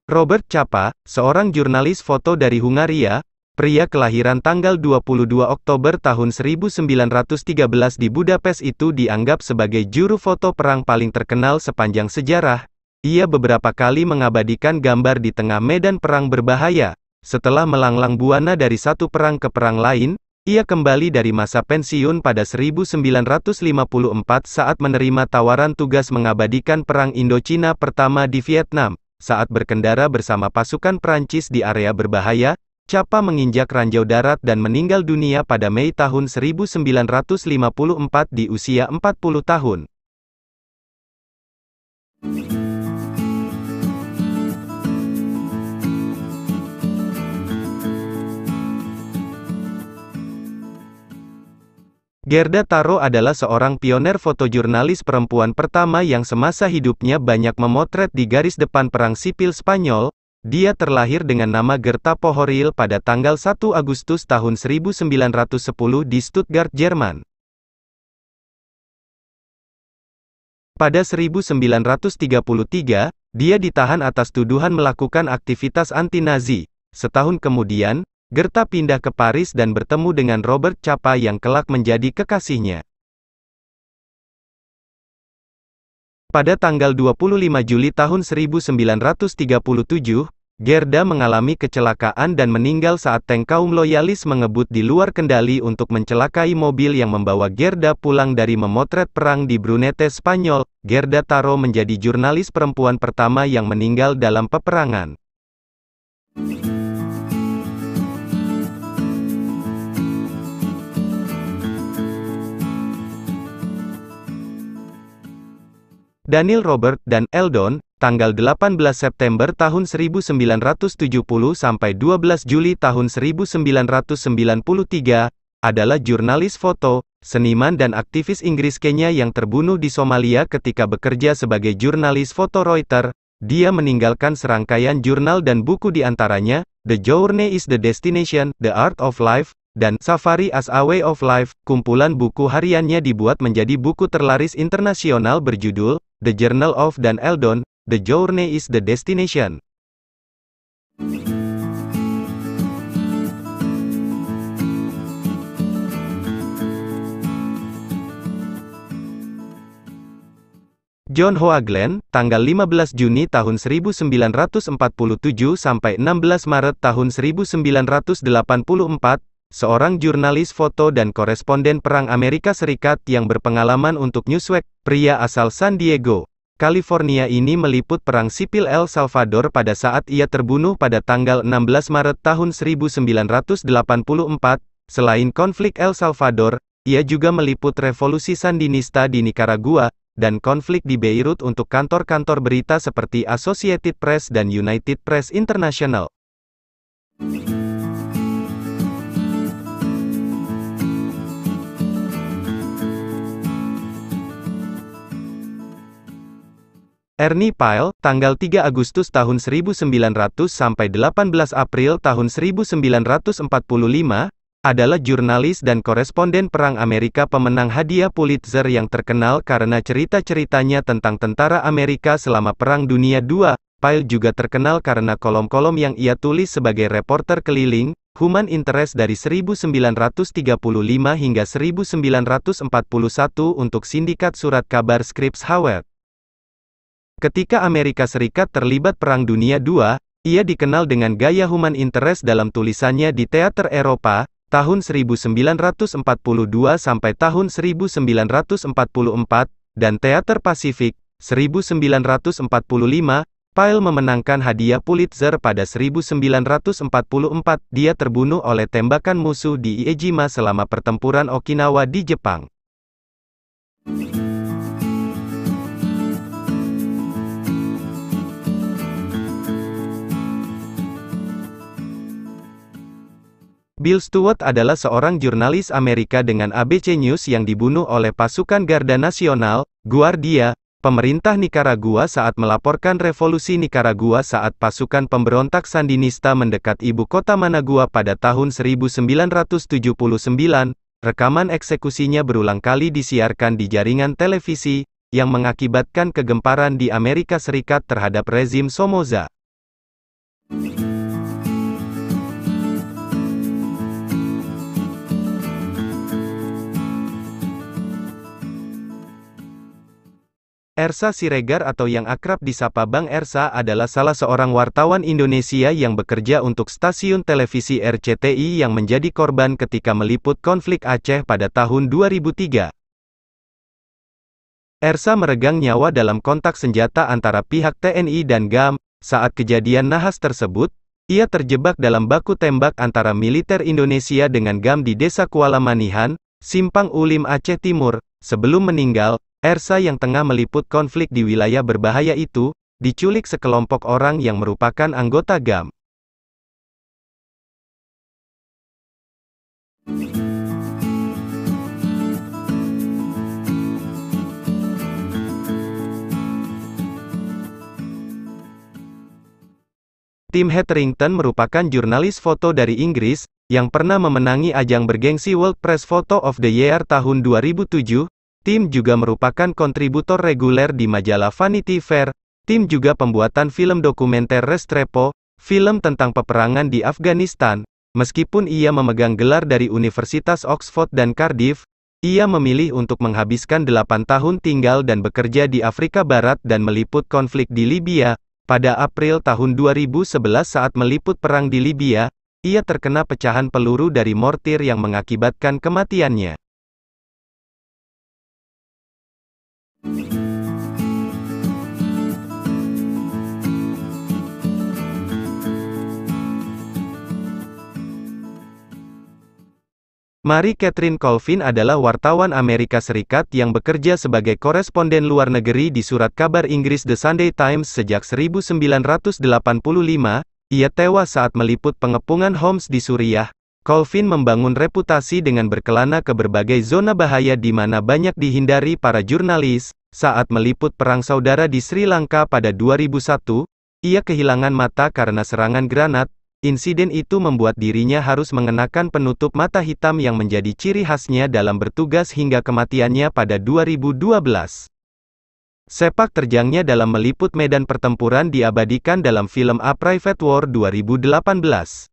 Robert Capa, seorang jurnalis foto dari Hungaria, pria kelahiran tanggal 22 Oktober tahun 1913 di Budapest itu dianggap sebagai juru foto perang paling terkenal sepanjang sejarah. Ia beberapa kali mengabadikan gambar di tengah medan perang berbahaya. Setelah melanglang buana dari satu perang ke perang lain, ia kembali dari masa pensiun pada 1954 saat menerima tawaran tugas mengabadikan Perang Indochina pertama di Vietnam. Saat berkendara bersama pasukan Prancis di area berbahaya, Capa menginjak ranjau darat dan meninggal dunia pada Mei tahun 1954 di usia 40 tahun. Gerda Taro adalah seorang pioner fotojurnalis perempuan pertama yang semasa hidupnya banyak memotret di garis depan Perang Sipil Spanyol. Dia terlahir dengan nama Gerta Pohoril pada tanggal 1 Agustus tahun 1910 di Stuttgart, Jerman. Pada 1933, dia ditahan atas tuduhan melakukan aktivitas anti-Nazi. Setahun kemudian, Gerta pindah ke Paris dan bertemu dengan Robert Capa yang kelak menjadi kekasihnya. Pada tanggal 25 Juli tahun 1937, Gerda mengalami kecelakaan dan meninggal saat tank kaum loyalis mengebut di luar kendali untuk mencelakai mobil yang membawa Gerda pulang dari memotret perang di Brunete, Spanyol. Gerda Taro menjadi jurnalis perempuan pertama yang meninggal dalam peperangan. Daniel Robert dan Eldon, tanggal 18 September tahun 1970 sampai 12 Juli tahun 1993, adalah jurnalis foto, seniman dan aktivis Inggris Kenya yang terbunuh di Somalia ketika bekerja sebagai jurnalis foto Reuters. Dia meninggalkan serangkaian jurnal dan buku di antaranya, The Journey is the Destination, The Art of Life, dan Safari as a Way of Life. Kumpulan buku hariannya dibuat menjadi buku terlaris internasional berjudul The Journal of Dan Eldon, The Journey is the Destination. John Hoagland, tanggal 15 Juni tahun 1947 sampai 16 Maret tahun 1984, seorang jurnalis foto dan koresponden perang Amerika Serikat yang berpengalaman untuk Newsweek. Pria asal San Diego, California ini meliput perang sipil El Salvador pada saat ia terbunuh pada tanggal 16 Maret tahun 1984. Selain konflik El Salvador, ia juga meliput revolusi Sandinista di Nicaragua, dan konflik di Beirut untuk kantor-kantor berita seperti Associated Press dan United Press International. Ernie Pyle, tanggal 3 Agustus tahun 1900 sampai 18 April tahun 1945, adalah jurnalis dan koresponden perang Amerika pemenang hadiah Pulitzer yang terkenal karena cerita-ceritanya tentang tentara Amerika selama Perang Dunia II. Pyle juga terkenal karena kolom-kolom yang ia tulis sebagai reporter keliling, Human Interest dari 1935 hingga 1941 untuk sindikat surat kabar Scripps Howard. Ketika Amerika Serikat terlibat Perang Dunia II, ia dikenal dengan gaya human interest dalam tulisannya di teater Eropa, tahun 1942 sampai tahun 1944, dan teater Pasifik, 1945. Pyle memenangkan hadiah Pulitzer pada 1944. Dia terbunuh oleh tembakan musuh di Iwo Jima selama pertempuran Okinawa di Jepang. Bill Stewart adalah seorang jurnalis Amerika dengan ABC News yang dibunuh oleh pasukan Garda Nasional, Guardia, pemerintah Nikaragua saat melaporkan revolusi Nikaragua saat pasukan pemberontak Sandinista mendekat ibu kota Managua pada tahun 1979. Rekaman eksekusinya berulang kali disiarkan di jaringan televisi, yang mengakibatkan kegemparan di Amerika Serikat terhadap rezim Somoza. Ersa Siregar atau yang akrab disapa Bang Ersa adalah salah seorang wartawan Indonesia yang bekerja untuk stasiun televisi RCTI yang menjadi korban ketika meliput konflik Aceh pada tahun 2003. Ersa meregang nyawa dalam kontak senjata antara pihak TNI dan GAM. Saat kejadian nahas tersebut, ia terjebak dalam baku tembak antara militer Indonesia dengan GAM di Desa Kuala Manihan, Simpang Ulim Aceh Timur. Sebelum meninggal, Ersa yang tengah meliput konflik di wilayah berbahaya itu, diculik sekelompok orang yang merupakan anggota GAM. Tim Hetherington merupakan jurnalis foto dari Inggris, yang pernah memenangi ajang bergengsi World Press Photo of the Year tahun 2007. Tim juga merupakan kontributor reguler di majalah Vanity Fair. Tim juga pembuatan film dokumenter Restrepo, film tentang peperangan di Afghanistan. Meskipun ia memegang gelar dari Universitas Oxford dan Cardiff, ia memilih untuk menghabiskan 8 tahun tinggal dan bekerja di Afrika Barat dan meliput konflik di Libya. Pada April tahun 2011 saat meliput perang di Libya, ia terkena pecahan peluru dari mortir yang mengakibatkan kematiannya. Mary Catherine Colvin adalah wartawan Amerika Serikat yang bekerja sebagai koresponden luar negeri di surat kabar Inggris The Sunday Times sejak 1985. Ia tewas saat meliput pengepungan Homs di Suriah. Colvin membangun reputasi dengan berkelana ke berbagai zona bahaya di mana banyak dihindari para jurnalis. Saat meliput perang saudara di Sri Lanka pada 2001, ia kehilangan mata karena serangan granat. Insiden itu membuat dirinya harus mengenakan penutup mata hitam yang menjadi ciri khasnya dalam bertugas hingga kematiannya pada 2012. Sepak terjangnya dalam meliput medan pertempuran diabadikan dalam film A Private War 2018.